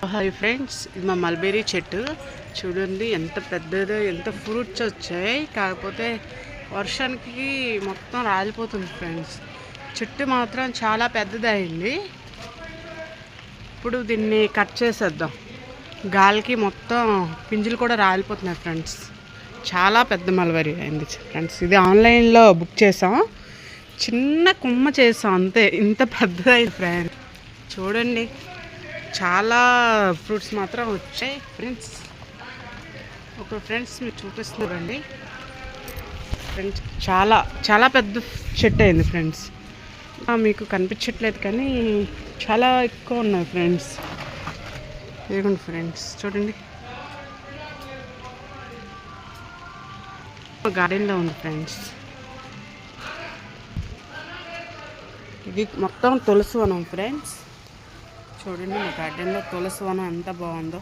Hi friends, ఇది మా mulberry చెట్టు చూడండి. ఎంత పెద్దదో, ఎంత ఫ్రూట్స్ వచ్చాయి. కాకపోతే వర్షానికి మొత్తం రాలిపోతుంది ఫ్రెండ్స్. చెట్టు మాత్రం చాలా పెద్దదైంది. ఇప్పుడు దీన్ని కట్ చేసేద్దాం. గాలికి మొత్తం పింజులు కూడా రాలిపోతున్నాయి ఫ్రెండ్స్. చాలా పెద్ద మల్బెరీ అయింది ఫ్రెండ్స్. ఇది ఆన్లైన్లో బుక్ చేసాం. చిన్న కొమ్మ చేసాం అంతే. ఇంత పెద్దదైంది ఫ్రెండ్స్. చూడండి, చాలా ఫ్రూట్స్ మాత్రం వచ్చాయి ఫ్రెండ్స్. ఫ్రెండ్స్ మీకు చూపిస్తున్నారండి ఫ్రెండ్స్. చాలా చాలా పెద్ద చెట్టు అయింది ఫ్రెండ్స్. మీకు కనిపించట్లేదు కానీ చాలా ఎక్కువ ఉన్నాయి ఫ్రెండ్స్. ఇదిగోండి ఫ్రెండ్స్, చూడండి. గార్డెన్లో ఉంది ఫ్రెండ్స్. ఇది మొత్తం తులసి వనం ఫ్రెండ్స్. చూడండి, మా గార్డెన్లో తులసి వనం ఎంత బాగుందో.